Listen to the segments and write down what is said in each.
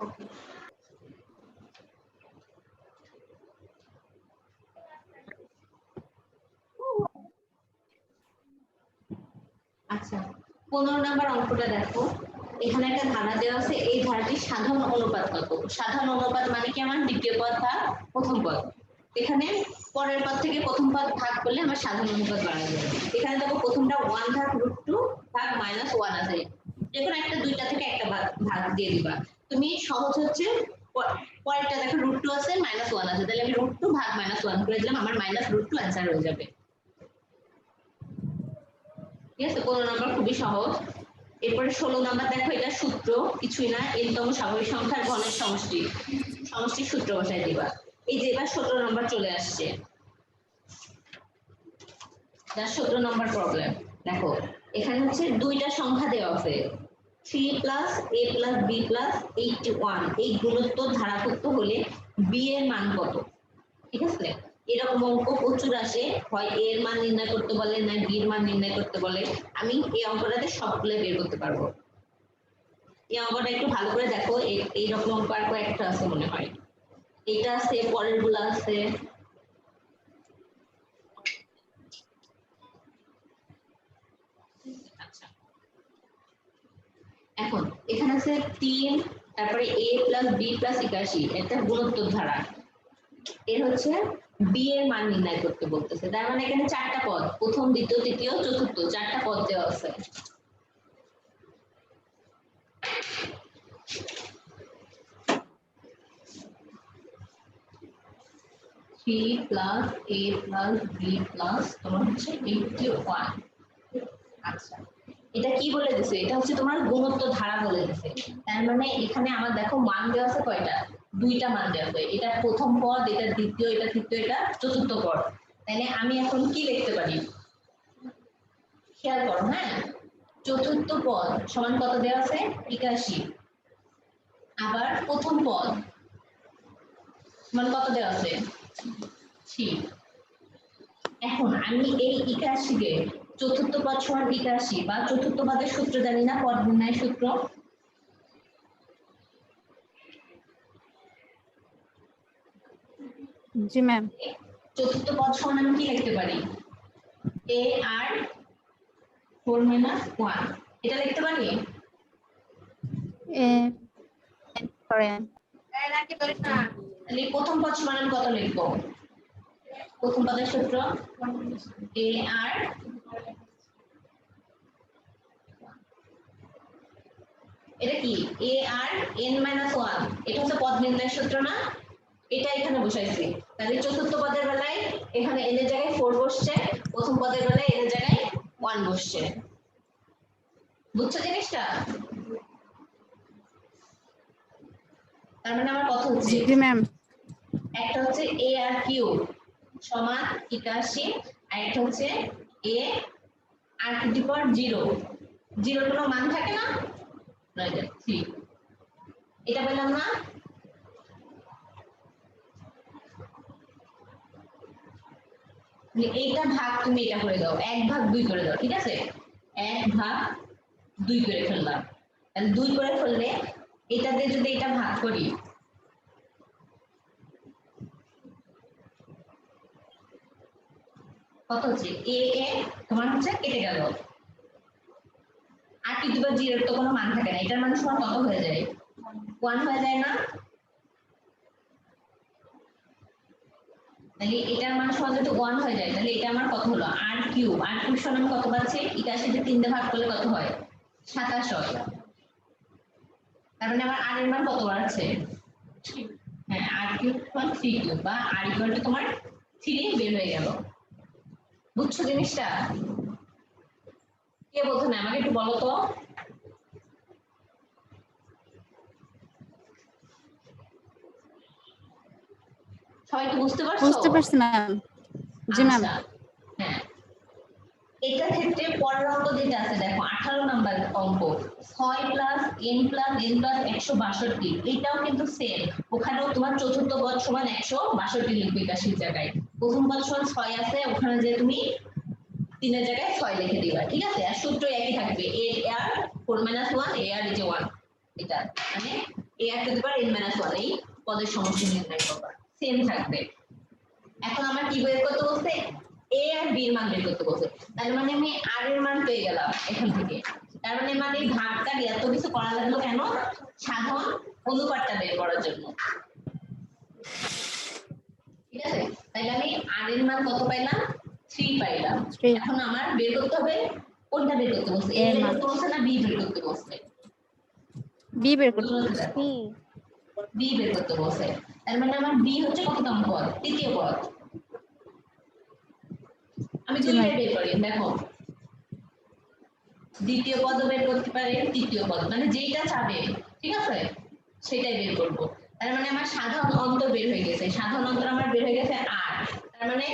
ওকে, আচ্ছা 15 নাম্বার অঙ্কটা দেখো। এখানে একটা ধারা দেওয়া আছে, এই ধারাটির সাধারণ অনুপাত কত? সাধারণ অনুপাত মানে কি আমার দ্বিতীয় পদ ভাগ প্রথম পদ। এখানে পরের পদ থেকে প্রথম পদ ভাগ করলে আমার সাধারণ অনুপাত বাড়া যাবে। এখানে দেখো প্রথমটা 1 ভাগ √2 ভাগ -1 আছে, যেকোনো একটা দুইটা থেকে একটা ভাগ দিয়ে দিবা। তুমি সহজ হচ্ছে পরেরটা দেখো √2 আছে -1 আছে, তাহলে আমি √2 ভাগ -1 করে দিলাম, আমার -√2 অ্যান্সার হয়ে যাবে। ঠিক আছে, 15 নাম্বার খুবই সহজ। এরপরে 16 নাম্বার দেখো, এটা সূত্র কিছুই না, এনতম স্বাভাবিক সংখ্যার ঘনের সমষ্টি, সমষ্টির সূত্র বসাই দিবা। এই যে এবার 17 নাম্বার চলে আসছে, 17 নাম্বার প্রবলেম। দেখো এখানে হচ্ছে দুইটা সংখ্যা দেওয়া আছে, 3 plus a plus b plus 81, এই গুণোত্তর ধারাপত্য হলে b এর মান কত? ঠিক আছে, এরকম অঙ্ক প্রচুর আসে, হয় a এর মান নির্ণয় করতে বলে, না b এর মান নির্ণয় করতে বলে। আমি এই অঙ্কটাতে সবগুলো বের করতে পারবো। এই অঙ্কটা একটু ভালো করে দেখো, এইরকম অঙ্ক আর কয়েকটা আছে মনে হয়, এটা আছে, পরের গুলো আছে। আচ্ছা, এখন এখানে আছে 3, তারপরে a প্লাস b প্লাস 81, এটা গুণোত্তর ধারা। এর হচ্ছে b এর মান নির্ণয় করতে বলতেছে, তার মানে এখানে চারটা পদ, প্রথম দ্বিতীয় তৃতীয় চতুর্থ, চারটা পদ দেওয়া আছে। Three plus a plus b plus তোমার হচ্ছে 81। আচ্ছা, এটা কি বলে দিছে? এটা হচ্ছে তোমার গুণোত্তর ধারা বলে দিছে। তার মানে এখানে আমার দেখো মান দেওয়া আছে কয়টা? দুইটা মান দেওয়া আছে, এটা প্রথম পদ, এটা দ্বিতীয়, এটা তৃতীয়, এটা চতুর্থ পদ। তাহলে আমি এখন কি লিখতে পারি? খেয়াল করো, হ্যাঁ, চতুর্থ পদ সমান কত দেওয়া আছে? 81। আবার প্রথম পদ সমান কত দেওয়া আছে? 3। এখন আমি এই 81 কে চতুর্থ পদ সমান 81 বা চতুর্থ পদের সূত্র জানি না, পদ নির্ণয় সূত্র। জি ম্যাম। চতুর্থ পদ সমান আমি কি লিখতে পারি? a আর 4 - 1, এটা লিখতে পারি। করেন। তাহলে প্রথম পদ সমান আমি কত লিখবো? প্রথম পদের সূত্র a আর, এটা কি a আর n-1, এটা হচ্ছে পদ নির্ণয়ের সূত্র না, এটা এখানে বসাইছি। তাহলে চতুর্থ পদের বেলায় এখানে n এর জায়গায় 4 বসছে, প্রথম পদের বেলায় n এর জায়গায় 1 বসছে। বুঝছো জিনিসটা? তার মানে আমার কথা হচ্ছে, জি ম্যাম। একটা হচ্ছে a আর কিউ সমান 81, আর একটা হচ্ছে a আর টু দি পাওয়ার 0, 0 কোনো মান থাকে না, 3। এটা পেলাম না? এইটা ভাগ তুমি এটা করে দাও, 1/2 করে দাও, ঠিক আছে, 1/2 করে ফেললাম। তাহলে 2 করে ফেললে এটা দিয়ে যদি এটা ভাগ করি, কত হচ্ছে? a এ তোমার হচ্ছে কেটে গেল, আর কি দুবার 0 তো কোনো মান থাকে না, এটার মান সমান কত হয়ে যায়? 1 হয়ে যায় না? তাহলে এটার মান সমান যদি 1 হয়ে যায়, তাহলে এটা আমার কত হলো? r3, r3 সমান কত পাচ্ছি? 81 তে 3 দিয়ে ভাগ করলে কত হয়? 27 হয়। তার মানে আমার r এর মান কত বাড়ছে? হ্যাঁ, r3 সমান 3³ বা r ইকুয়াল টু তোমার 3 বের হয়ে গেল। বুঝছো জিনিসটা? কে বলছো না আমাকে একটু বলো তো। সবাই কি বুঝতে পারছো? বুঝতে পারছি ম্যাম। জি ম্যাম। আচ্ছা, হ্যাঁ, এটার ক্ষেত্রে পরের অঙ্ক যেটা আছে দেখো, 18 নাম্বার অঙ্ক, 6 plus n plus n plus 162, এটাও কিন্তু সেম। ওখানেও তোমার চতুর্থ পদ সমান 162 লিখবে 81 জায়গায়, প্রথম পদ সমান 6 আছে, ওখানে যে তুমি 3 এর জায়গায় 6 লিখে দিবা, ঠিক আছে, আর সূত্র একই থাকবে, a আর 4 - 1, a আর 1, এটা মানে a r to the power n minus 1 এই পদের সমষ্টি নির্ণয় করবা সেম থাকবে। এখন আমার কি বের করতে বলছে a আর b এর মান বের করতে বলছে, তার মানে আমি r এর মান পেয়ে গেলাম এখান থেকে। তার মানে মানে ভাগটা এত কিছু করা লাগলো কেন? সাধারণ অনুপাতটা বের করার জন্য। ঠিক আছে, তাহলে আমি r এর মান কত পাইলাম? 3 পাইলাম। 3 এখন আমার বের করতে হবে কোনটা বের করতে বলছে, a এর বের মান করতে বলছে না b বের করতে বলছে? b বের করতে b বের করতে বলছে। তার মানে আমার b হচ্ছে কততম পদ? তৃতীয় পদ। আমি জি ম্যাম দুইটাই বের করি, দেখো দ্বিতীয় পদ বের করতে পারে, তৃতীয় পদ, মানে যেইটা চাবে ঠিক আছে সেটাই বের করব। তার মানে আমার সাধারণ অন্তর বের হয়ে গেছে, সাধারণ অন্তর আমার বের হয়ে গেছে 8। তার মানে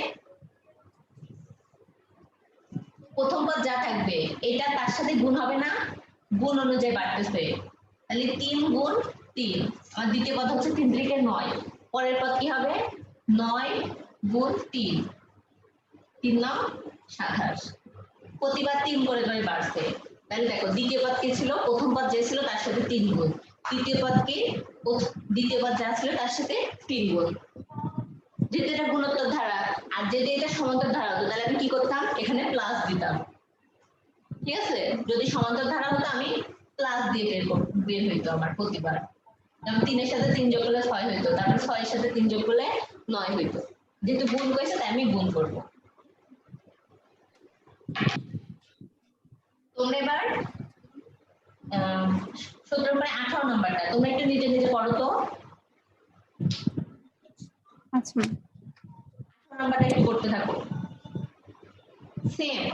প্রথম পদ যা থাকবে এটা তার সাথে গুণ হবে না, গুণ অনুযায়ী বাড়তেছে। তাহলে 3 গুণ 3, আমার দ্বিতীয় পদ হচ্ছে 3 3 কে 9। পরের পদ কি হবে? 9 গুণ 3, 3 9 27। প্রতিবার 3 করে করে বাড়ছে। তাহলে দেখো দ্বিতীয় পদ কি ছিল? প্রথম পদ যে ছিল তার সাথে 3 গুণ, তৃতীয় পদ কি? দ্বিতীয় পদ যা ছিল তার সাথে 3 গুণ। যেহেতু এটা গুণোত্তর ধারা, আর যদি এটা সমান্তর ধারা হতো তাহলে আমি কি করতাম? এখানে প্লাস দিতাম। ঠিক আছে, যদি সমান্তর ধারা হতো আমি প্লাস দিয়ে বের হইতো আমার প্রতিবার। যেমন 3 এর সাথে 3 যোগ করলে 6 হইতো, তারপর 6 এর সাথে 3 যোগ করলে 9 হইতো। যেহেতু গুণ করেছে তাই আমি গুণ করব। তোমরা এবার 17 পরে 18 নাম্বারটা তোমরা একটু নিজে নিজে পড়ো তো। আচ্ছা ম্যাম 18 নাম্বারটা একটু করতে থাকো সেম।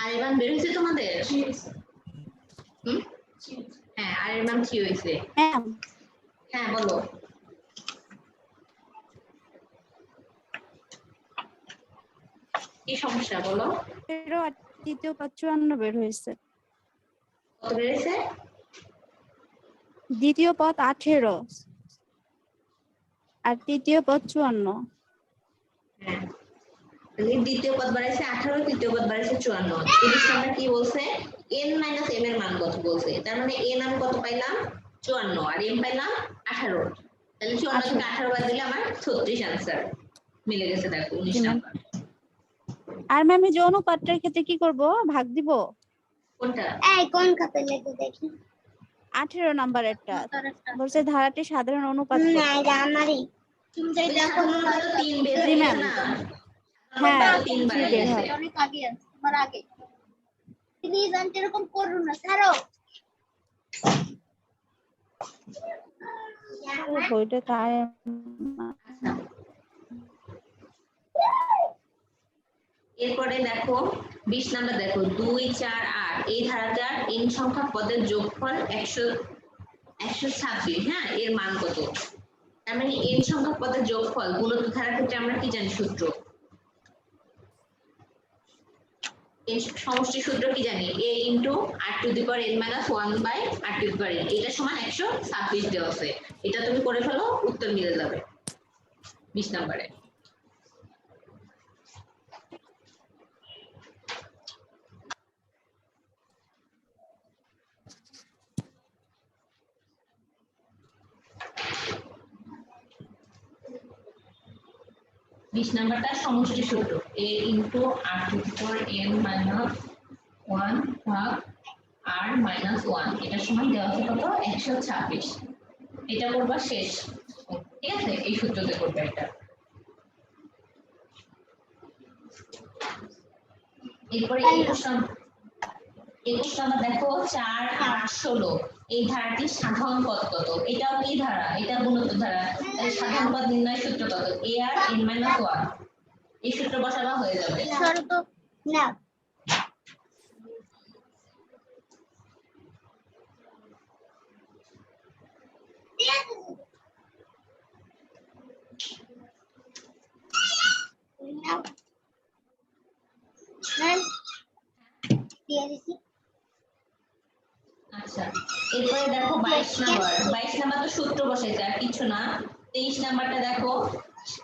আর এর মান বের হয়েছে তোমাদের? হ্যাঁ, আর এর মান কি হয়েছে? ম্যাম হ্যাঁ বলো। কি সমস্যা বলো? 13 আর তৃতীয় পদ 54 বের হয়েছে। কত বেড়েছে? দ্বিতীয় পদ 18 আর তৃতীয় পদ 54। হ্যাঁ, তাহলে দ্বিতীয় পদ বাড়াইছে 18, তৃতীয় পদ বাড়াইছে 54। 30 নাম্বার কি বলছে? n মাইনাস m এর মান কত বলছে। তার মানে n আমি কত পাইলাম? 54 আর m পাইলাম 18। তাহলে 54 থেকে 18 বাদ দিলে আমার 36 आंसर মিলে গেছে। দেখো 19 জি ম্যাম নাম্বার। আর ম্যাম এই যে অনুপাতটার ক্ষেত্রে কি করব? ভাগ দিব? কোনটা? এই কোন খাতে লেগে দেখি 18 নাম্বারেরটা বলছে ধারাটি সাধারণ অনুপাত না কত? এটা আমারই তুমি যাই ওই দেখো সাধারণ অনুপাত 3 বের জি হয়ে ম্যাম গেছে না? হ্যাঁ অনুপাত 3 জি বাড়াই বের গেছে। হয়। অনেক আগে আছে তোমার আগে প্লিজ আন্টি এরকম করো না ছাড়ো ও বইটা তাই এরপরে দেখো 20 নাম্বার দেখো 2 4 8 এই ধারাটার n সংখ্যক পদের যোগফল 126। হ্যাঁ, এর মান কত? তার মানে n সংখ্যক পদের যোগফল গুণোত্তর ধারার ক্ষেত্রে আমরা কি জানি সূত্র? এর সমষ্টি সূত্র কি জানি? a into r to the power n minus 1 by r to the power n, এটা সমান 126 দেওয়া আছে। এটা তুমি করে ফেলো, উত্তর মিলে যাবে 20 নম্বরে। 20 নাম্বারটা সমষ্টি সূত্র a into r to the power n minus 1 ভাগ r মাইনাস 1 এটা সমান দেওয়া আছে কত 126 এটা করবা শেষ ঠিক আছে এই সূত্রতে করবে এটা এরপরে 21 নাম্বার দেখো 4 8 16 এই ধারাটির সাধারণ পদ কত এটাও কি ধারা এটা গুণোত্তর ধারা তাই সাধারণ পদ নির্ণয় সূত্র কত a r n minus 1 এই সূত্র বসাবা হয়ে যাবে সরো তো না আচ্ছা এরপরে দেখো 22 নাম্বার তো সূত্র বসাইছে আর কিছু না 23 নাম্বারটা দেখো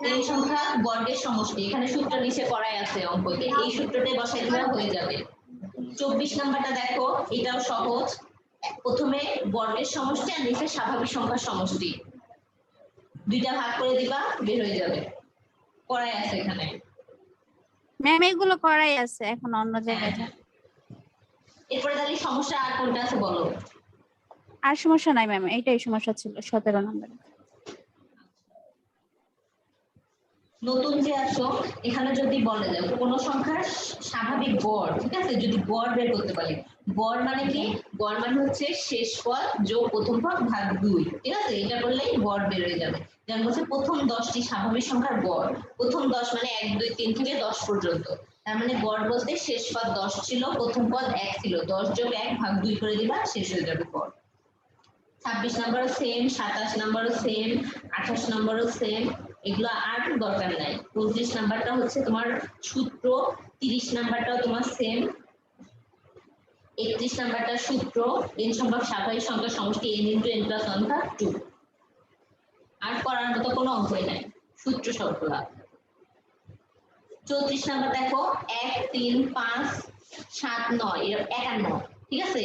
এই সংখ্যা বর্গের সমষ্টি এখানে সূত্র নিচে করাই আছে অঙ্কতে এই সূত্রটাই বসাই দিলে হয়ে যাবে 24 নাম্বারটা দেখো এটাও সহজ প্রথমে বর্গের সমষ্টি আর নিচে স্বাভাবিক সংখ্যার সমষ্টি দুইটা ভাগ করে দিবা বের হয়ে যাবে করাই আছে এখানে ম্যাম এগুলো করাই আছে এখন অন্য জায়গায় এরপরে তাহলে সমস্যা আর কোনটা আছে বলো আর সমস্যা নাই ম্যাম এইটাই সমস্যা ছিল 17 নম্বরে নতুন যে আসো এখানে যদি বলে যায় কোন সংখ্যার স্বাভাবিক গড় ঠিক আছে যদি গড় বের করতে পারি গড় মানে কি গড় মানে হচ্ছে শেষ পদ যোগ প্রথম পদ ভাগ 2 ঠিক আছে এটা করলেই গড় বের হয়ে যাবে যেমন হচ্ছে প্রথম 10টি স্বাভাবিক সংখ্যার গড় প্রথম 10 মানে 1 2 3 থেকে 10 পর্যন্ত তার মানে গড় বলতে শেষ পদ 10 ছিল প্রথম পদ 1 ছিল 10 যোগ 1 ভাগ 2 করে দিবা শেষ হয়ে যাবে গড় 26 নম্বরও সেম 27 নম্বরও সেম 28 নম্বরও সেম এগুলো আর দরকার নাই 29 নাম্বারটা হচ্ছে তোমার সূত্র 30 নাম্বারটাও তোমার সেম 31 নাম্বারটা সূত্র n সংখ্যক স্বাভাবিক সংখ্যার সমষ্টি n * n + 1 ভাগ 2 আর করার মতো কোনো অঙ্কই নাই সূত্র সবগুলা 34 নাম্বার দেখো 1 3 5 7 9 এর 51 ঠিক আছে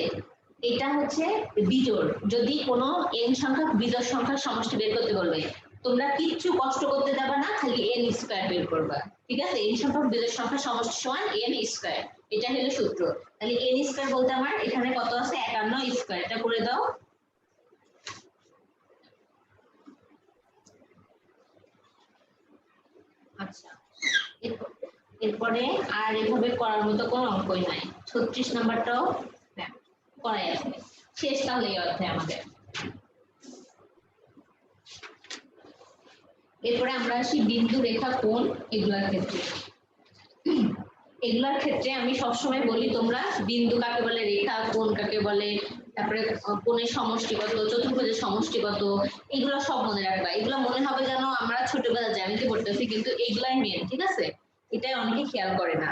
এটা হচ্ছে বিজোড় যদি কোনো n সংখ্যক বিজোড় সংখ্যার সমষ্টি বের করতে বলবে তোমরা কিচ্ছু কষ্ট করতে যাবে না খালি n স্কয়ার বের করবা ঠিক আছে n সংখ্যক বিজোড় সংখ্যার সমষ্টি সমান n স্কয়ার এটা হলো সূত্র তাহলে n স্কয়ার বলতে আমার এখানে কত আছে 51 স্কয়ার এটা করে দাও আচ্ছা এরপরে আর এভাবে করার মতো কোনো অঙ্কই নাই 36 নাম্বারটাও করাই আছে শেষ তাহলে এই অধ্যায় আমাদের এরপরে আমরা আসি বিন্দু রেখা কোণ এগুলোর ক্ষেত্রে আমি সবসময় বলি তোমরা বিন্দু কাকে বলে রেখা কোণ কাকে বলে তারপরে কোণের সমষ্টি কত চতুর্ভুজের সমষ্টি কত এগুলো সব মনে রাখবা এগুলো মনে হবে যেন আমরা ছোটবেলা জ্যামিতি পড়তেছি কিন্তু এগুলাই মেন ঠিক আছে এটাই অনেকে খেয়াল করে না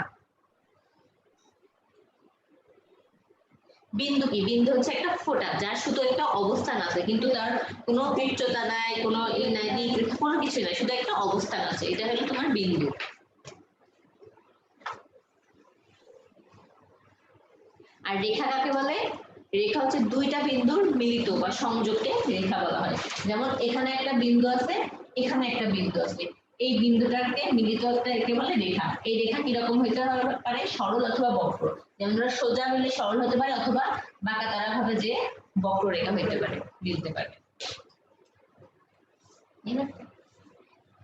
বিন্দু কি বিন্দু হচ্ছে একটা ফোঁটা যার শুধু একটা অবস্থান আছে কিন্তু তার কোনো উচ্চতা নাই কোনো এই নাই দিক কোনো কিছু নাই শুধু একটা অবস্থান আছে এটা হলো তোমার বিন্দু আর রেখা কাকে বলে রেখা হচ্ছে দুইটা বিন্দুর মিলিত বা সংযোগকে রেখা বলা হয় যেমন এখানে একটা বিন্দু আছে এখানে একটা বিন্দু আছে এই বিন্দুটাকে মিলিত একে বলে রেখা এই রেখা কিরকম হইতে পারে সরল অথবা বক্র যেমন সোজা মিলে সরল হতে পারে অথবা বাঁকা তারা ভাবে যে বক্র রেখা হইতে পারে মিলতে পারে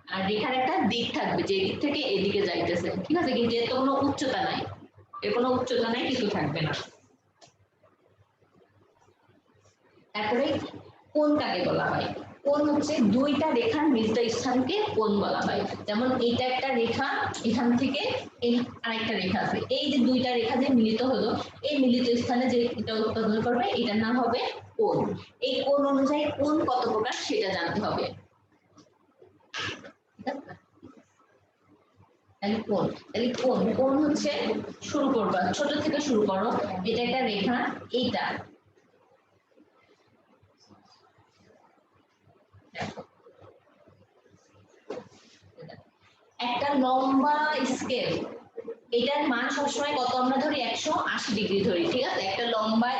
আর রেখার একটা দিক থাকবে যে দিক থেকে এদিকে যাইতেছে ঠিক আছে কিন্তু এর তো কোনো উচ্চতা নাই এর কোনো উচ্চতা নাই কিছু থাকবে না তারপরে কোণ কাকে বলা হয় কোণ হচ্ছে দুইটা রেখার মিলিত স্থানকে কোণ বলা হয় যেমন এইটা একটা রেখা এখান থেকে এই আরেকটা রেখা আছে এই যে দুইটা রেখা যে মিলিত হলো এই মিলিত স্থানে যে এটা উৎপাদন করবে এটার নাম হবে কোণ এই কোণ অনুযায়ী কোণ কত প্রকার সেটা জানতে হবে কোণ হচ্ছে শুরু করবা ছোট থেকে শুরু করো এটা একটা রেখা এইটা একটা লম্বা স্কেল এটার মান সবসময় কত আমরা ধরি 180 ডিগ্রি ধরি ঠিক আছে একটা লম্বা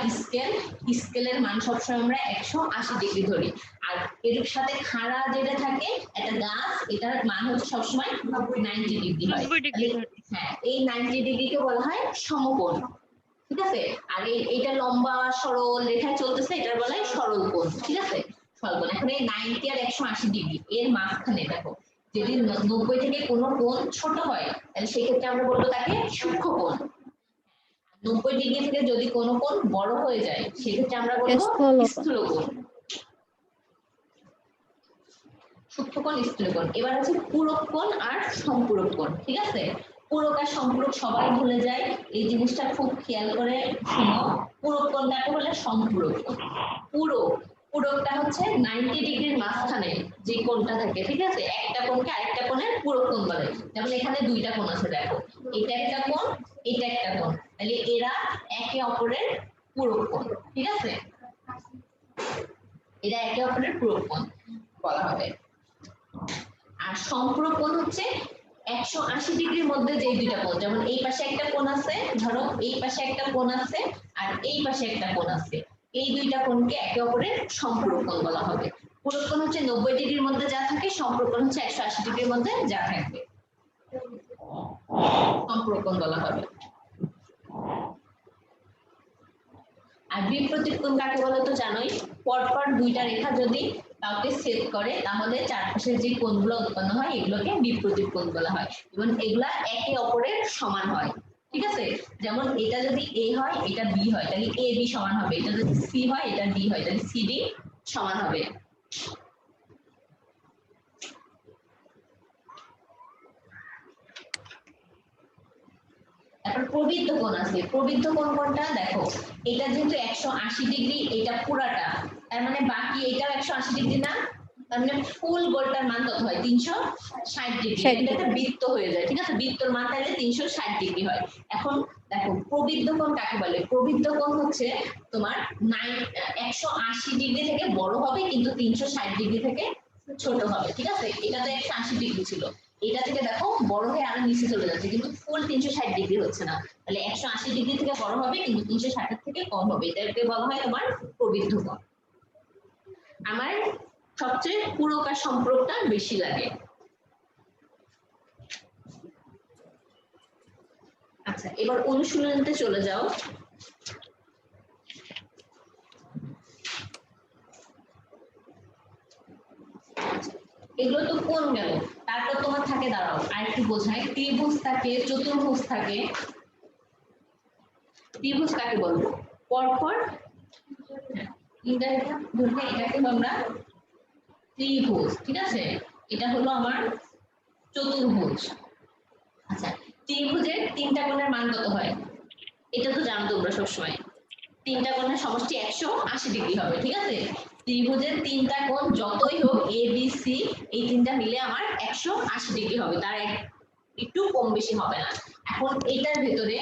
স্কেলের মান সবসময় আমরা 180 ডিগ্রি ধরি আর এর সাথে খাড়া যেটা থাকে একটা গাছ, এটার মান হচ্ছে সবসময় 90 ডিগ্রি হয়। 90 ডিগ্রি হ্যাঁ, এই 90 ডিগ্রিকে বলা হয় সমকোণ, ঠিক আছে। আর এটা লম্বা সরল রেখায় চলতেছে, এটার বলা হয় সরল কোণ, ঠিক আছে। সরল কোণ। এখন এই 90 আর 180 ডিগ্রি এর মাঝখানে দেখো, যদি 90 থেকে কোনো কোণ ছোট হয় তাহলে সেক্ষেত্রে আমরা বলবো তাকে সূক্ষ্ম কোণ। 90 ডিগ্রি থেকে যদি কোনো কোণ বড় হয়ে যায় সেক্ষেত্রে আমরা বলবো স্থূল কোণ। সূক্ষ্ম কোণ, স্থূল কোণ। এবার আছে পূরক কোণ আর সম্পূরক কোণ, ঠিক আছে। পূরক আর সম্পূরক সবাই ভুলে যায়, এই জিনিসটা খুব খেয়াল করে শোনো। পূরক কোণটাকে বলে সম্পূরক কোণ। পূরকটা হচ্ছে 90 ডিগ্রির মাঝখানে যে কোণটা থাকে, ঠিক আছে। একটা কোণকে আরেকটা কোণের পূরক কোণ বলে। যেমন এখানে দুইটা কোণ আছে দেখো, এটা একটা কোণ, এটা একটা কোণ, তাহলে এরা একে অপরের পূরক কোণ, ঠিক আছে। এরা একে অপরের পূরক কোণ বলা হবে। আর সম্পূরক কোণ হচ্ছে 180 ডিগ্রির মধ্যে যে দুইটা কোণ, যেমন এই পাশে একটা কোণ আছে, ধরো এই পাশে একটা কোণ আছে আর এই পাশে একটা কোণ আছে, এই দুইটা কোণকে একে অপরের সম্পূরক কোণ বলা হবে। পূরক কোণ হচ্ছে 90 ডিগ্রির মধ্যে যা থাকে, সম্পূরক কোণ হচ্ছে 180 ডিগ্রির মধ্যে যা থাকবে, সম্পূরক কোণ বলা হবে। আর বিপরীত কোণ কাকে বলে তো জানোই, পরপর দুইটা রেখা যদি কাউকে ছেদ করে তাহলে চারপাশের যে কোণগুলো উৎপন্ন হয় এগুলোকে বিপরীত কোণ বলা হয়, এবং এগুলা একে অপরের সমান হয়, ঠিক আছে। যেমন এটা যদি এ হয় এটা বি হয় তাহলে এ বি সমান হবে, এটা যদি সি হয় এটা ডি হয় তাহলে সি ডি সমান হবে। তারপর প্রবৃদ্ধ কোণ আছে। প্রবৃদ্ধ কোণ কোনটা দেখো, এটা যেহেতু 180 ডিগ্রি, এটা পুরাটা, তার মানে বাকি এটাও 180 ডিগ্রি না, তার মানে ফুল গোলটার মান কত হয় 360 ডিগ্রি। এটা একটা বৃত্ত হয়ে যায়, ঠিক আছে। বৃত্তর মান তাহলে 360 ডিগ্রি হয়। এখন দেখো প্রবৃদ্ধ কোণ কাকে বলে, প্রবৃদ্ধ কোণ হচ্ছে তোমার 180 ডিগ্রি থেকে বড় হবে কিন্তু 360 ডিগ্রি থেকে ছোট হবে, ঠিক আছে। এটা তো 180 ডিগ্রি ছিল, এটা থেকে দেখো বড় হয়ে আরো নিচে চলে যাচ্ছে কিন্তু ফুল 360 ডিগ্রি হচ্ছে না, তাহলে 180 ডিগ্রি থেকে বড় হবে কিন্তু 360 এর থেকে কম হবে, এটাকে বলা হয় তোমার প্রবৃদ্ধ কোণ। আমার সবচেয়ে পূরক আর সম্পূরকটা বেশি লাগে। আচ্ছা, এবার অনুশীলনীতে চলে যাও। এগুলো তো কোণ গেল, তারপর তোমার থাকে, দাঁড়াও আর একটু বোঝাই, ত্রিভুজ থাকে, চতুর্ভুজ থাকে। ত্রিভুজ কাকে বলবো, পরপর এটাকে আমরা ত্রিভুজ, ঠিক আছে। এটা হলো আমার চতুর্ভুজ। আচ্ছা, ত্রিভুজের তিনটা কোণের মান কত হয় এটা তো জানো তোমরা সবসময়, তিনটা কোণের সমষ্টি 180 ডিগ্রি হবে, ঠিক আছে। ত্রিভুজের তিনটা কোণ যতই হোক এ বি সি, এই তিনটা মিলে আমার 180 ডিগ্রি হবে, তার একটু কম বেশি হবে না। এখন এটার ভেতরে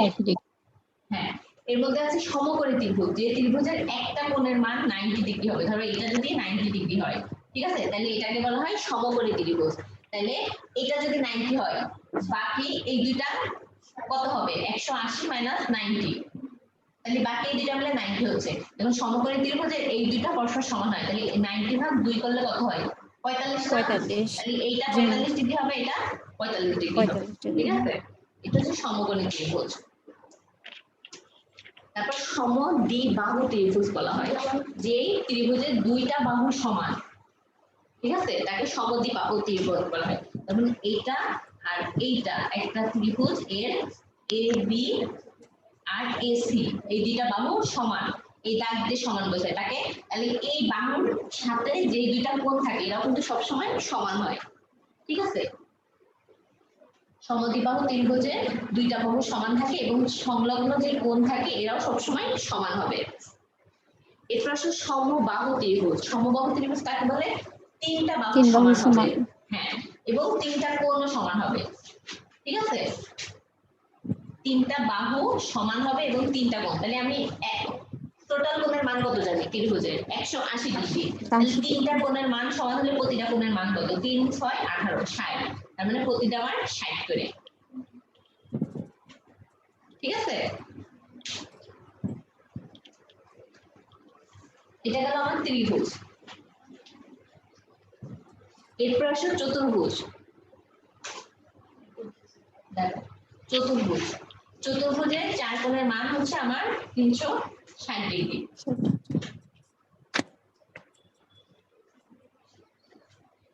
হ্যাঁ, এর মধ্যে আছে সমকোণী ত্রিভুজ, যে ত্রিভুজের একটা কোণের মান 90 ডিগ্রি হবে, ধরো এটা যদি 90 ডিগ্রি হয়, ঠিক আছে, তাহলে এটাকে বলা হয় সমকোণী ত্রিভুজ। তাহলে এটা যদি 90 হয়, বাকি এই দুইটা কত হবে 180 মাইনাস 90, তাহলে বাকি এই দুইটা মিলে 90 হচ্ছে। যখন সমকোণী ত্রিভুজের এই দুইটা পরস্পর সমান হয় তাহলে 90 ভাগ 2 করলে কত হয় 45, তাহলে এইটা 45 ডিগ্রি হবে, এটা 45 ডিগ্রি হবে, ঠিক আছে। এটা হচ্ছে সমকোণী ত্রিভুজ। তারপর সমদ্বিবাহু ত্রিভুজ বলা হয়, যেই ত্রিভুজের দুইটা বাহু সমান, ঠিক আছে, তাকে সমদ্বিবাহু ত্রিভুজ বলা হয়। যেমন এইটা আর এইটা একটা ত্রিভুজ, এর এ বি আর এসি এই দুইটা বাহু সমান, এই দাগ দিয়ে সমান বোঝায় তাকে। তাহলে এই বাহুর সাথে যে দুইটা কোণ থাকে এরাও কিন্তু সবসময় সমান হয়, ঠিক আছে। সমদ্বিবাহু ত্রিভুজে দুইটা বাহু সমান থাকে এবং সংলগ্ন যে কোণ থাকে এরাও সবসময় সমান হবে। এরপর আসলে সমবাহু ত্রিভুজ। সমবাহু ত্রিভুজ কাকে বলে, তিনটা বাহু সমান হবে, হ্যাঁ, এবং তিনটা কোণও সমান হবে, ঠিক আছে। তিনটা বাহু সমান হবে এবং তিনটা কোণ, তাহলে আমি টোটাল কোণের মান কত জানি ত্রিভুজের 180 ডিগ্রি, তাহলে তিনটা কোণের মান সমান হলে প্রতিটা কোণের মান কত 3 6 18 60, তার মানে প্রতিটা মান 60 করে, ঠিক আছে। এটা গেল আমার ত্রিভুজ। এরপর আসো চতুর্ভুজ। দেখো চতুর্ভুজ, চতুর্ভুজের চার কোণের মান হচ্ছে আমার 360 ডিগ্রি।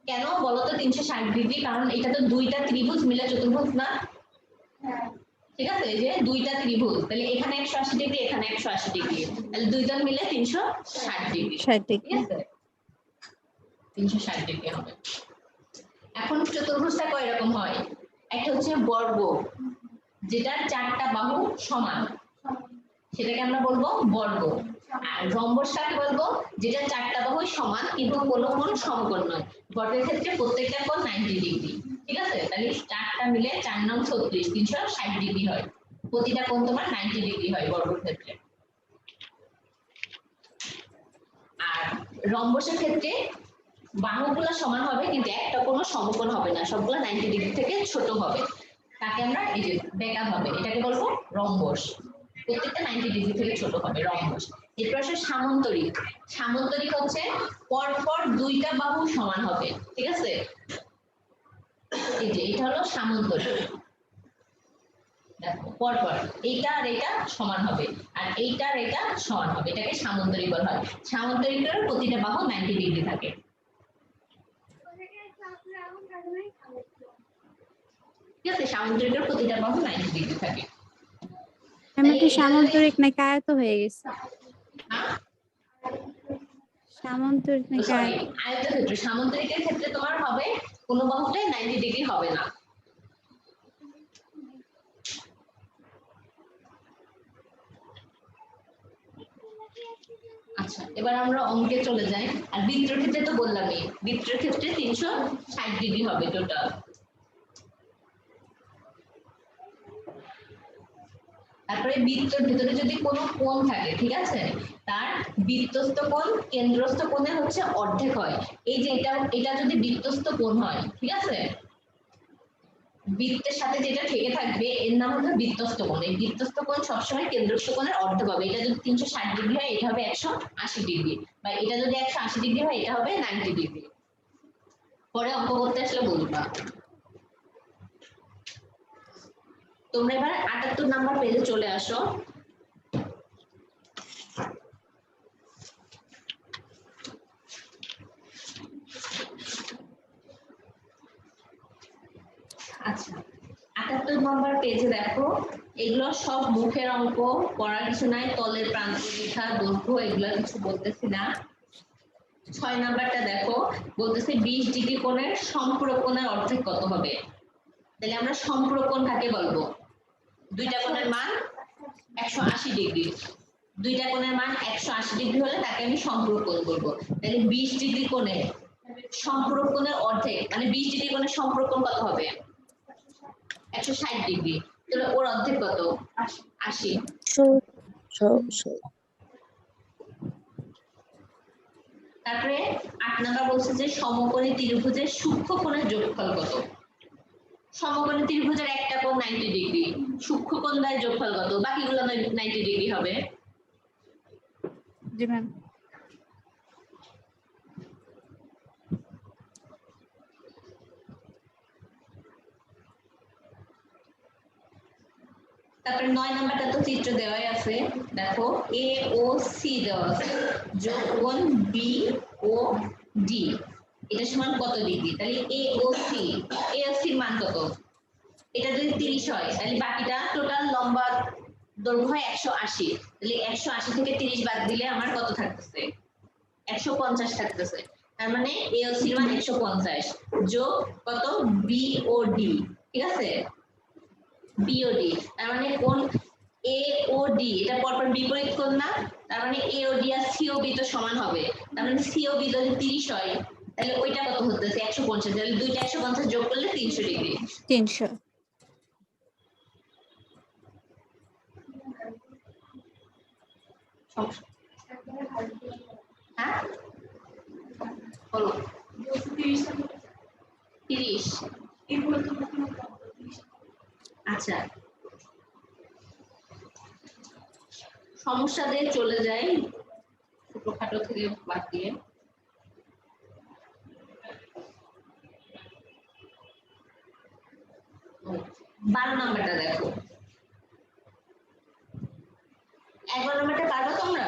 কেন বলতো 360 ডিগ্রি? কারণ এটা তো দুইটা ত্রিভুজ মিলে চতুর্ভুজ না, ঠিক আছে? এই যে দুইটা ত্রিভুজ, তাহলে এখানে 180 ডিগ্রি, এখানে 180 ডিগ্রি, তাহলে দুইজন মিলে 360 ডিগ্রি, 60 ঠিক ডিগ্রি। আছে? 360 ডিগ্রি হবে। এখন চতুর্ভুজটা কয় রকম হয়? একটা হচ্ছে বর্গ, যেটার চারটা বাহু সমান, সেটাকে আমরা বলবো বর্গ। আর রম্বসটাকে বলবো যেটা চারটা বাহু সমান কিন্তু কোনো কোণ সমকোণ নয়। বর্গের ক্ষেত্রে প্রত্যেকটা কোণ 90 ডিগ্রি, ঠিক আছে? তাহলে চারটা মিলে 4 নং 36, 360 ডিগ্রি হয়। প্রতিটা কোণ তোমার 90 ডিগ্রি হয় বর্গের ক্ষেত্রে। আর রম্বসের ক্ষেত্রে বাহুগুলো সমান হবে কিন্তু একটা কোনো সমকোণ হবে না, সবগুলো 90 ডিগ্রি থেকে ছোট হবে। তাকে আমরা এই যে বেঁকা হবে, এটাকে বলবো রম্বস। প্রত্যেকটা 90 ডিগ্রি থেকে ছোট হবে, রম্বস। এরপর আসে সামান্তরিক। সামান্তরিক হচ্ছে পরপর দুইটা বাহু সমান হবে, ঠিক আছে? এই যে এটা হলো সামান্তরিক। দেখো পরপর এইটা আর এটা সমান হবে, আর এইটা আর এটা সমান হবে, এটাকে সামান্তরিক বলা হয়। সামান্তরিকের প্রতিটা বাহু 90 ডিগ্রি থাকে, ঠিক আছে? সামান্তরিকের প্রতিটা বাহু 90 ডিগ্রি থাকে। আমি কি সামান্তরিক নাকি আয়ত হয়ে গেছে? সামান্তরিক নাকি সরি, আয়ত? আয়তক্ষেত্র। সামান্তরিকের ক্ষেত্রে তোমার হবে কোন বাহুটাই 90 ডিগ্রি হবে না। আচ্ছা, এবার আমরা অঙ্কে চলে যাই। আর বৃত্তের ক্ষেত্রে তো বললামই, বৃত্তের ক্ষেত্রে 360 ডিগ্রি হবে টোটাল। তারপরে বৃত্তের ভিতরে যদি কোনো কোণ থাকে, ঠিক আছে, তার বৃত্তস্থ কোণ কেন্দ্রস্থ কোণে হচ্ছে অর্ধেক হয়। এই যে এটা, এটা যদি বৃত্তস্থ কোণ হয়, ঠিক আছে, বৃত্তের সাথে যেটা ঠেকে থাকবে এর নাম হলো বৃত্তস্থ কোণ। এই বৃত্তস্থ কোণ সবসময় কেন্দ্রস্থ কোণের অর্ধেক হবে। এটা যদি 360 ডিগ্রি হয় এটা হবে 180 ডিগ্রি, বা এটা যদি 180 ডিগ্রি হয় এটা হবে 90 ডিগ্রি। পরে অঙ্ক করতে আসলে বলবা। তোমরা এবার 78 নাম্বার পেজে চলে আসো। আচ্ছা, 78 নম্বর পেজে দেখো, এগুলো সব মুখের অঙ্ক, পড়ার কিছু নাই। তলের প্রান্ত রেখা, দৈর্ঘ্য, এগুলো কিছু বলতেছি না। 6 নাম্বারটা দেখো, বলতেছে 20 ডিগ্রি কোণের সম্পূরক কোণের অর্ধেক কত হবে? তাহলে আমরা সম্পূরক কোণ কাকে বলবো? দুইটা কোণের মান 180 ডিগ্রি, দুইটা কোণের মান 180 ডিগ্রি হলে তাকে আমি সম্পূরক কোণ বলবো। তাহলে 20 ডিগ্রি কোণের সম্পূরক কোণের অর্ধেক মানে 20 ডিগ্রি কোণের সম্পূরক কোণ কত হবে? 160 ডিগ্রি। তাহলে ওর অর্ধেক কত? 80। তারপরে 8 নাম্বার বলছে যে সমকোণী ত্রিভুজের সূক্ষ্ম কোণের যোগফল কত? সমকোণী ত্রিভুজের একটা কোণ 90 ডিগ্রি, সূক্ষ্ম কোণ দ্বারা যোগফল কত? বাকিগুলো 90 ডিগ্রি হবে। জি ম্যাম। তারপরে 9 নাম্বারটা তো চিত্র দেওয়াই আছে। দেখো এ ও সি দেওয়া আছে, যোগ কোণ বি ও ডি, এটা সমান কত ডিগ্রি? তাহলে এ ও সি এর মান কত? এটা যদি 30 হয় তাহলে বাকিটা টোটাল লম্বা দৈর্ঘ্য 180, তাহলে 180 থেকে 30 বাদ দিলে আমার কত থাকতেছে? 150 থাকতেছে। তার মানে এ ও সি মান 150 যোগ কত? বি ও ডি, ঠিক আছে? বি ও ডি, তার মানে কোণ এ ও ডি এটা পরপর বিপরীত কোণ না? তার মানে এ ও ডি আর সি ও বি তো সমান হবে। তার মানে সি ও বি যদি 30 হয় তাহলে ওইটা কত হতেছে? 150, তাহলে দুইটা 150 যোগ করলে 300 ডিগ্রি। 300। হ্যাঁ বলো। 30। আচ্ছা, সমস্যা দিয়ে চলে যাই ছোটখাটো থেকে বাদ দিয়ে। 12 নাম্বারটা দেখো। 11 নাম্বারটা পারবে তোমরা?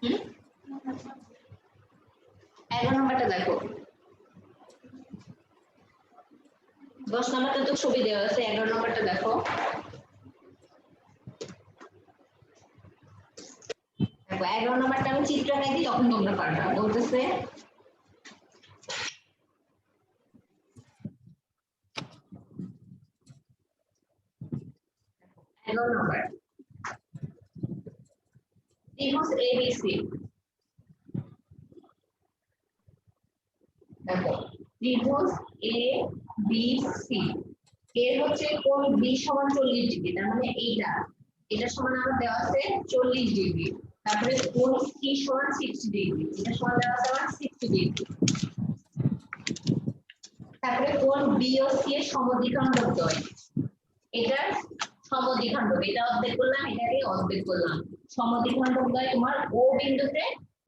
হুম? 11 নাম্বারটা দেখো। 10 নাম্বারটা তো ছবি দেওয়া আছে, 11 নাম্বারটা দেখো। দেখো 11 নাম্বারটা আমি চিত্র এঁকে দিই, তখন তোমরা পারবে। বলতেছে 11 নাম্বার ত্রিভুজ এবিসি। দেখো ত্রিভুজ এ বি সি এর হচ্ছে কোণ বি সমান 40 ডিগ্রি, তার মানে এটা সমান আমার দেওয়া আছে 40 ডিগ্রি। তারপরে কোণ সি সমান 60 ডিগ্রি, এটা সমান দেওয়া আছে আমার 60 ডিগ্রি। তারপরে কোণ বি ও সি এর সমদ্বিখণ্ডক দ্বয়, এটার সমদ্বিখণ্ডক, এটা অর্ধেক করলাম, এটাকে অর্ধেক করলাম, সমদ্বিখণ্ডক দ্বয় তোমার ও বিন্দুতে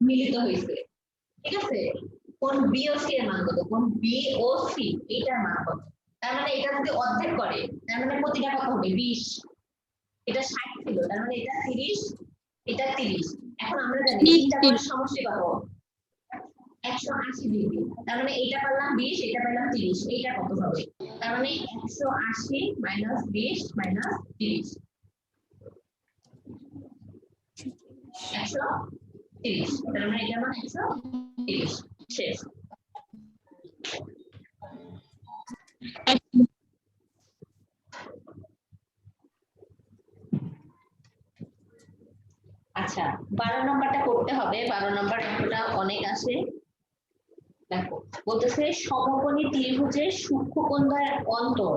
মিলিত হয়েছে। ঠিক আছে, কোণ বি ও সি এর মান কত? কোণ বি ও সি এটার মান কত? তার মানে এটা যদি অর্ধেক করে, তার মানে প্রতিটা কত হবে? 20। এটা 60 ছিল, তার মানে এটা 30, এটা 30। এখন আমরা জানি তিনটা কোণের সমষ্টি কত? 180 ডিগ্রি। তার মানে এটা পেলাম 20, এটা পেলাম 30, এইটা কত হবে? তার মানে 180 মাইনাস 20 মাইনাস 30, 130। তার মানে এটা আমার 130। শেষ। আচ্ছা 12 নাম্বারটা করতে হবে। 12 নাম্বার অঙ্কটা অনেক আসে। দেখো বলতেছে সমকোণী ত্রিভুজের সূক্ষ্মকোণদ্বয়ের অন্তর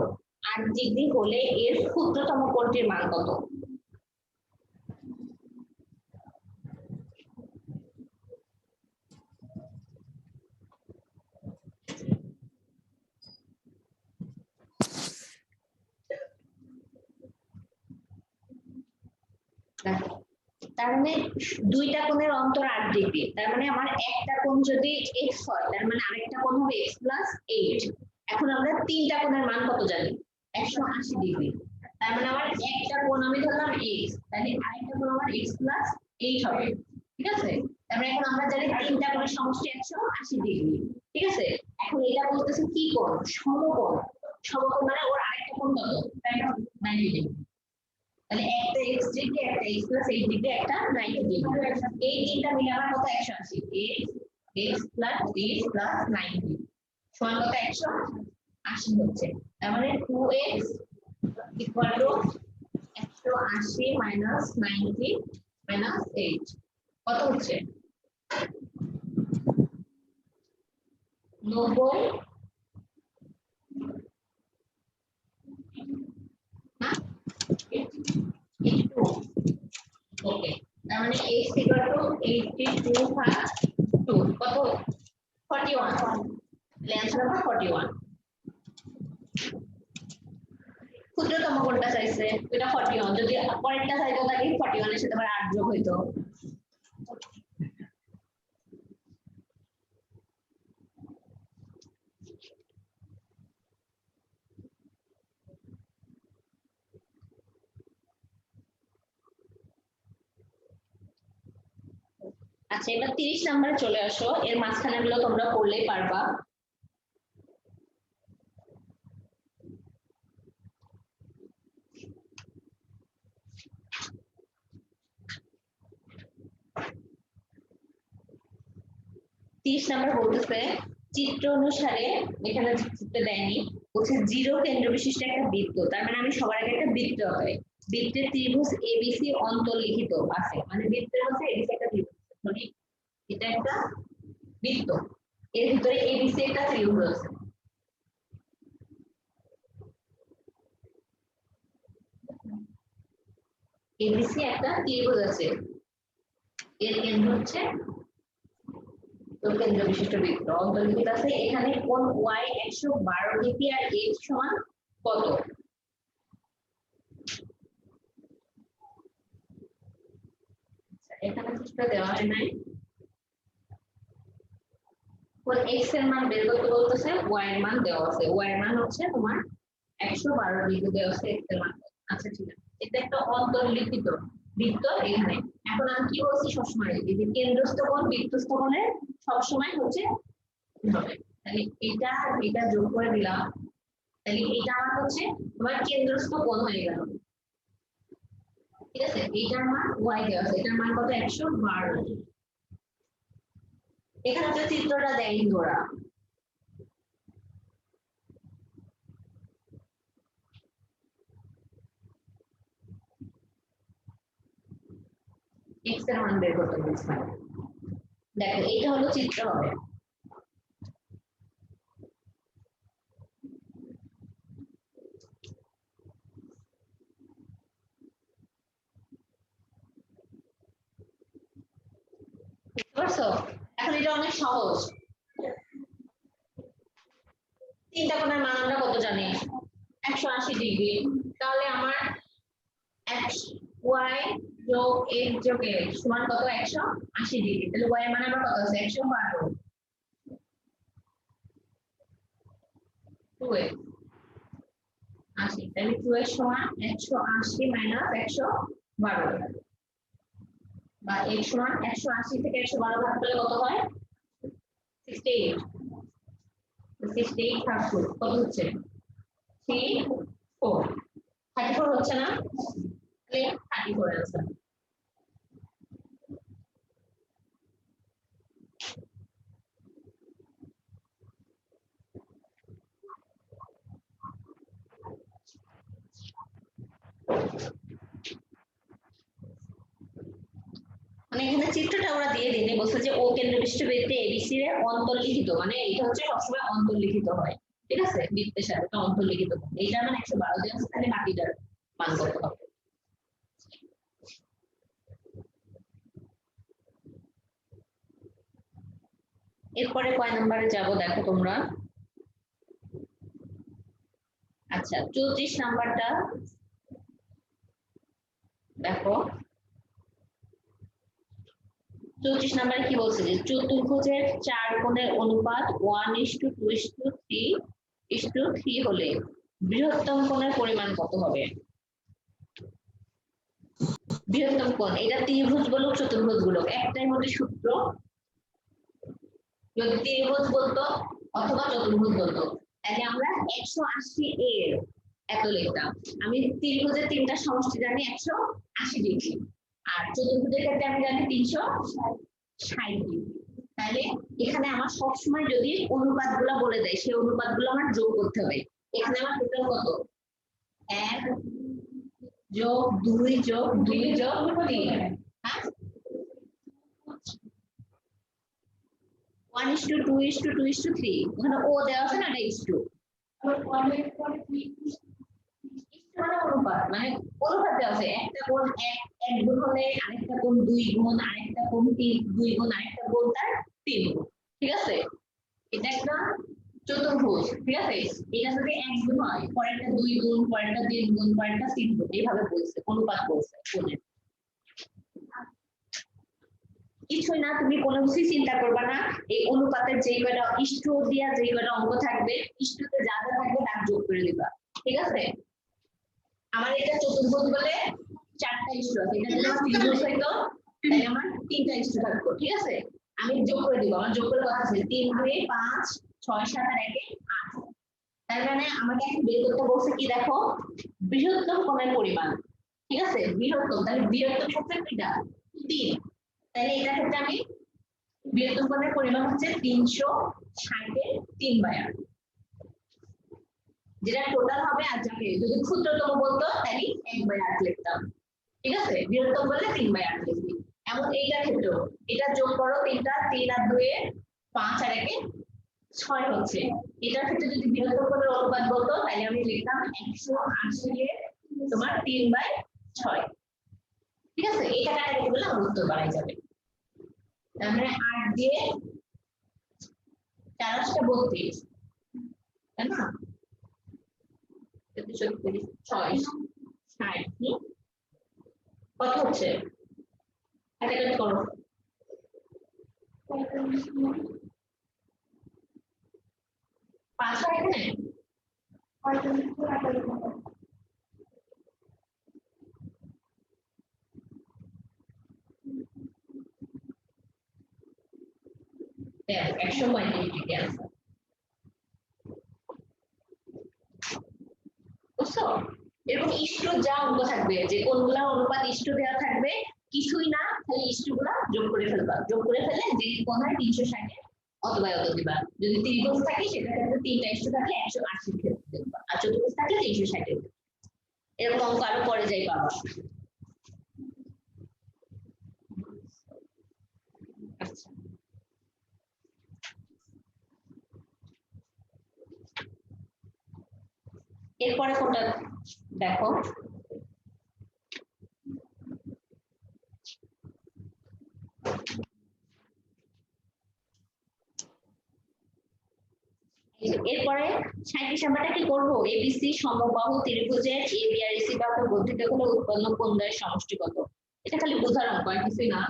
8 ডিগ্রি হলে এর ক্ষুদ্রতম কোণটির মান কত? দেখো তার মানে দুইটা কোণের অন্তর 8 ডিগ্রি, তার মানে আমার একটা কোণ যদি x হয়, তার মানে আরেকটা কোণ হবে x প্লাস 8। এখন আমরা তিনটা কোণের মান কত জানি? 180 ডিগ্রি। তার মানে আমার একটা কোণ আমি ধরলাম x, তাহলে আরেকটা কোণ আমার x প্লাস 8 হবে। ঠিক আছে, তারপরে এখন আমরা জানি তিনটা কোণের সমষ্টি 180 ডিগ্রি। ঠিক আছে, এখন এটা বলতেছে কি কোণ? সমকোণ। সমকোণ মানে ওর আরেকটা কোণ কত? তাই না, 90 ডিগ্রি। তাহলে একটা x ডিগ্রি, একটা x প্লাস 8 ডিগ্রি, একটা 90 ডিগ্রি। এই তিনটা মিলে আমার কত? 180। x প্লাস 30 প্লাস 90 সমান কত? 180 হচ্ছে। তার মানে 2x equal to 180 minus 90 minus 8 কত হচ্ছে? 90। না 82। ওকে, তার মানে x ইকুয়াল টু 82 ভাগ 2 কত? 41। তাহলে অ্যানসার হবে 41। ক্ষুদ্রতম কোণটা চাইছে, এটা 41। যদি পরেরটা চাইতো তাহলে 41 এর সাথে আবার 8 যোগ হইতো। আচ্ছা এবার 30 নম্বরে চলে আসো, এর মাঝখানে গুলো তোমরা পড়লেই পারবা। নম্বর বলতেছে চিত্র অনুসারে, এখানে চিত্র দেয়নি, বলছে 0 কেন্দ্র বিশিষ্ট একটা বৃত্ত। তার মানে আমি সবার আগে একটা বৃত্ত হবে, বৃত্তের ত্রিভুজ এবিসি অন্তর্লিখিত আছে, মানে বৃত্তের মধ্যে এবিসি একটা ত্রিভুজ, সরি এটা একটা বৃত্ত, এর ভিতরে এবিসি একটা ত্রিভুজ আছে। এবিসি একটা ত্রিভুজ আছে, এর কেন্দ্র হচ্ছে কেন্দ্র বিশিষ্ট বৃত্ত অন্তর্লিখিত আছে। এখানে কোণ y 112 ডিগ্রি আর x সমান কত? এখানে চিত্র দেওয়া হয় নাই। x এর মান বের করতে বলতেছে, y এর মান দেওয়া আছে, y এর মান হচ্ছে তোমার 112 ডিগ্রি দেওয়া আছে, x এর মান। আচ্ছা ঠিক আছে, এটা একটা অন্তর্লিখিত বৃত্ত এখানে। এখন আমি কি বলছি সবসময়, এই যে কেন্দ্রস্থ কোণ বৃত্তস্থ কোণের সবসময় হচ্ছে হবে। তাহলে এটা এটা যোগ করে দিলাম, তাহলে এটা আমার হচ্ছে তোমার কেন্দ্রস্থ কোণ হয়ে গেল। ঠিক আছে, এইটার মান y দেওয়া আছে, এটার মান কত 112। এখানে তো চিত্রটা দেয়নি ওরা। x এর মান বের করতে বলছি। দেখো এটা হলো চিত্র হবে। বুঝতে পারছো? এখন এটা অনেক সহজ। তিনটা কোণের মান আমরা কত জানি? 180 ডিগ্রি। তাহলে আমার x y যোগ x যোগ x সমান কত? 180 ডিগ্রি। তাহলে y এর মান আমার কত আছে? 112। 2x 80, তাহলে 2x সমান 180 মাইনাস 112, বা x সমান 180 থেকে 112 ভাগ করলে কত হয়? 68। 68 ভাগ 4 কত হচ্ছে? 34। 34 হচ্ছে না? তাহলে 34 आंसर। মানে এখানে চিত্রটা আমরা দিয়ে দিই, বলছে যে ও কেন্দ্রবিষ্ট বৃত্তে এবিসি এর অন্তর্লিখিত, মানে এটা হচ্ছে সবসময় অন্তর্লিখিত হয়। ঠিক আছে, বৃত্তের সাথে তো অন্তর্লিখিত হয়। এইটা মানে 112 দেওয়া আছে, তাহলে বাকিটার মান কত হবে? এরপরে কয় নম্বরে যাব দেখো তোমরা। আচ্ছা 34 নাম্বারটা দেখো। 34 নাম্বারে কি বলছে, যে চতুর্ভুজের 4 কোণের অনুপাত 1:2:3:3 হলে বৃহত্তম কোণের পরিমাণ কত হবে? বৃহত্তম কোণ, এটা ত্রিভুজ বলুক চতুর্ভুজ বলুক একটাই মধ্যে সূত্র। যদি ত্রিভুজ বলতো অথবা চতুর্ভুজ বলতো তাহলে আমরা 180 এর এত লিখতাম। আমি ত্রিভুজের তিনটা সমষ্টি জানি 180 ডিগ্রি, আর চতুর্ভুজের ক্ষেত্রে আমি জানি 360 ডিগ্রি। তাহলে এখানে আমার সবসময় যদি অনুপাতগুলো বলে দেয়, সেই অনুপাতগুলো আমার যোগ করতে হবে। এখানে আমার টোটাল কত? 1 যোগ 2 যোগ 2 যোগ 3। হ্যাঁ 1:2:2:3, ওখানে ও দেওয়া আছে না, এটা ইস্টু মানে অনুপাত, মানে অনুপাত দেওয়া আছে। একটা কোণ 1 গুণ হলে আরেকটা কোণ 2 গুণ, আরেকটা কোণ 2 গুণ, আরেকটা কোণ তার 3 গুণ। ঠিক আছে, এটা একটা চতুর্ভুজ। ঠিক আছে, এটা যদি 1 গুণ হয়, পরেরটা 2 গুণ, পরেরটা 3 গুণ, পরেরটা 3 গুণ, এইভাবে বলছে, অনুপাত বলছে কোণের। কিছুই না, তুমি কোনো কিছুই চিন্তা করবা না। এই অনুপাতের যেই কয়টা ইষ্টু দিয়া যেই কয়টা অঙ্ক থাকবে, ইষ্টুতে যা যা থাকবে তার যোগ করে দিবা। ঠিক আছে, আমার এটা চতুর্ভুজ বলে 4টা ইষ্টু আছে, এটা যদি আমার ত্রিভুজ হইতো তাহলে আমার 3টা ইষ্টু থাকতো। ঠিক আছে, আমি যোগ করে দিব। আমার যোগ করে কথা আছে 3 2 5 6 7 আর 1 8। তার মানে আমাকে এখন বের করতে বলছে কি দেখো, বৃহত্তম কোণের পরিমাণ। ঠিক আছে, বৃহত্তম, তাহলে বৃহত্তম সবচেয়ে কোনটা? 3। তাহলে এটা ক্ষেত্রে আমি বৃহত্তম কোণের পরিমাণ হচ্ছে 360 এর 3/8, যেটা টোটাল হবে। আর যাকে যদি ক্ষুদ্রতম বলতো তাহলে 1/8 লিখতাম। ঠিক আছে, বৃহত্তম বললে 3/8 লিখবি। এমন এইটার ক্ষেত্রে এটা যোগ করো, তিনটা 3 আর 2 এ 5 আর 1 এ 6 হচ্ছে। এটার ক্ষেত্রে যদি বৃহত্তম কোণের অনুপাত বলতো তাহলে আমি লিখতাম 180 এর তোমার 3/6। ঠিক আছে, এটা কাটাকাটি করলে আমার উত্তর বাড়াই যাবে। তার মানে 8 দিয়ে 4 8টা 32, তাই না? 36 6 60 কত হচ্ছে? কাটাকাটি করো। 5 হয় এখানে? দেখো 135 ডিগ্রি আছে। বুঝছো? এরকম ইস্টু যা অঙ্ক থাকবে যে কোনগুলা অনুপাত ইস্টু দেওয়া থাকবে কিছুই না, খালি ইস্টুগুলা যোগ করে ফেলবা। যোগ করে ফেলে যে কোন হয় 360 অথবা অত দিবা। যদি ত্রিভুজ থাকে সেটা ক্ষেত্রে 3টা ইস্টু থাকলে 180 ক্ষেত্রে দিবা, আর চতুর্ভুজ থাকলে 360 এরকম অঙ্ক আরো পরে যাই পাবা। আচ্ছা, এরপরে কোনটা দেখো, এরপরে 37 নাম্বারটা কি করব? এবিসি সমবাহু ত্রিভুজের এবি আর এসি বাহু গঠিত হলে উৎপন্ন কোণদ্বয়ের সমষ্টি কত? এটা খালি বোঝার অঙ্ক, আর কিছুই না।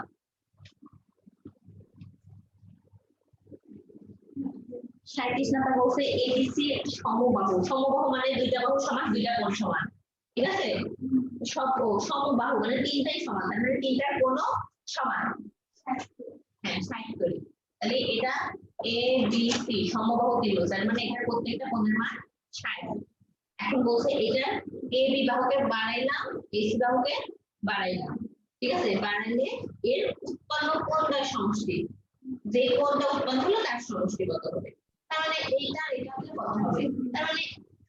37 নাম্বার বলছে এবিসি একটি সমবাহু। সমবাহু মানে দুইটা বাহু সমান, দুইটা কোণ সমান, ঠিক আছে? সমবাহু মানে তিনটাই সমান, তার মানে তিনটার কোণও সমান। হ্যাঁ 60 করি, তাহলে এটা এ বি সি সমবাহু ত্রিভুজ, তার মানে এটার প্রত্যেকটা কোণের মান 60। এখন বলছে এটা এ বি বাহুকে বাড়াইলাম, এসি বাহুকে বাড়াইলাম, ঠিক আছে? বাড়াইলে এর উৎপন্ন কোণদ্বয় সমষ্টি, যে কোণটা উৎপন্ন হলো তার সমষ্টি কত হবে? তার মানে এইটা এটা হলে কত হবে? তার মানে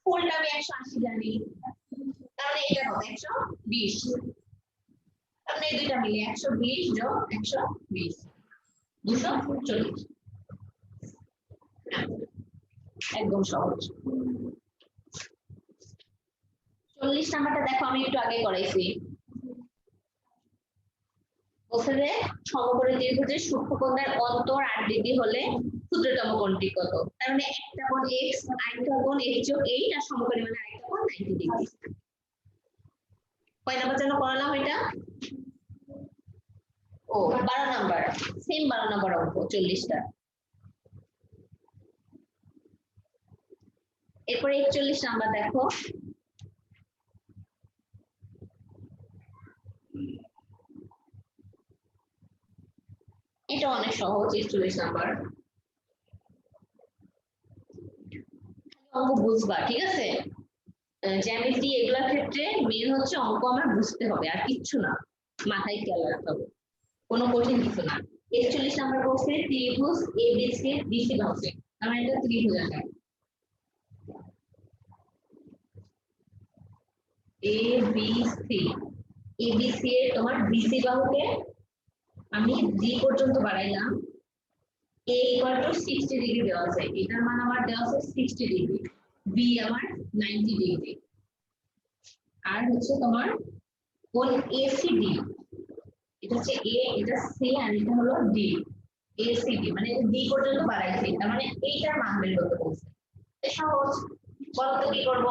ফুলটা আমি 180 জানি, তার মানে এটা হবে 120। তার মানে এই দুইটা মিলে 120 যোগ 120 240। একদম সহজ। 40 নাম্বারটা দেখো, আমি একটু আগে করাইছি। বলছে যে সমকোণী ত্রিভুজের সূক্ষ্মকোণের অন্তর 8 ডিগ্রি হলে ক্ষুদ্রতম কোণটি কত? তার মানে একটা কোণ x, আরেকটা কোণ x যোগ 8, আর সমকোণী মানে আরেকটা কোণ 90 ডিগ্রি। কয় নাম্বার যেন করালাম এটা? ও 12 নাম্বার, সেম 12 নাম্বার অঙ্ক 40টা। এরপরে 41 নাম্বার দেখো, এটা অনেক সহজ। 41 নাম্বার অঙ্ক বুঝবা, ঠিক আছে? জ্যামিতি এগুলোর ক্ষেত্রে মেন হচ্ছে অঙ্ক আমার বুঝতে হবে, আর কিচ্ছু না, মাথায় খেয়াল রাখতে হবে, কোনো কঠিন কিছু না। 41 নাম্বার বলছে ত্রিভুজ এবিসি ডিসি বাহুতে, আমার এটা ত্রিভুজ আছে এবিসি। এবিসি এর তোমার বিসি বাহুকে আমি ডি পর্যন্ত বাড়াইলাম, a equal to 60 ডিগ্রি দেওয়া আছে, এটার মান আমার দেওয়া আছে 60 ডিগ্রি, বি আমার 90 ডিগ্রি, আর হচ্ছে তোমার কোণ এসিডি, এটা হচ্ছে এ, এটা সি, আর এটা হলো ডি। এসিডি মানে ডি পর্যন্ত বাড়াইছে, তার মানে এইটার মান বের করতে বলছে। সহজ, বলো তো কি করব?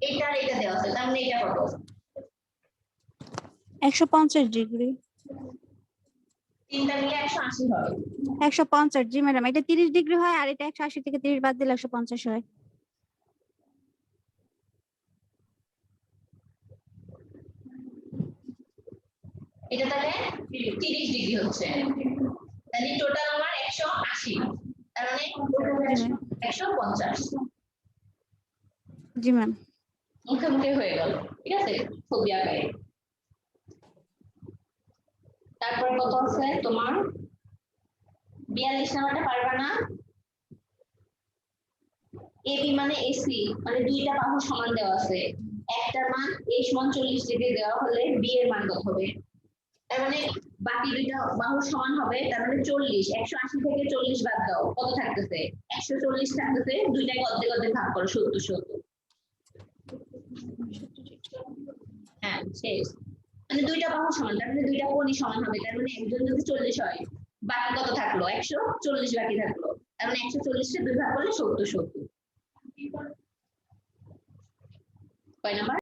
এইটার এটা দেওয়া আছে, তার মানে এটা কত? 150 ডিগ্রি। তিনটা মিলে 180 হবে। 150, জি ম্যাডাম, এটা 30 ডিগ্রি হয়, আর এটা 180 থেকে 30 বাদ দিলে 150 হয়। এটা তাহলে 30 ডিগ্রি হচ্ছে, তাহলে টোটাল আমার 180, তার মানে 150। জি ম্যাম। মুখে মুখে হয়ে গেল, ঠিক আছে? ছবি আঁকায়। তারপর কত আছে তোমার? 42 নাম্বারটা পারবা না? এবি মানে এসি মানে দুইটা বাহু সমান দেওয়া আছে, একটার মান a সমান 40 ডিগ্রি দেওয়া হলে বি এর মান কত হবে? তার মানে বাকি দুইটা বাহু সমান হবে, তার মানে 40। 180 থেকে 40 বাদ দাও, কত থাকতেছে? 140 থাকতেছে, দুইটাকে অর্ধেক অর্ধেক ভাগ করো, 70 70। হ্যাঁ শেষ। মানে দুইটা বাহু সমান, তার মানে দুইটা কোণই সমান হবে, তার মানে একজন যদি 40 হয়, বাকি কত থাকলো? 140 বাকি থাকলো, তার মানে 140 কে 2 ভাগ করলে 70 70। কয় নাম্বার?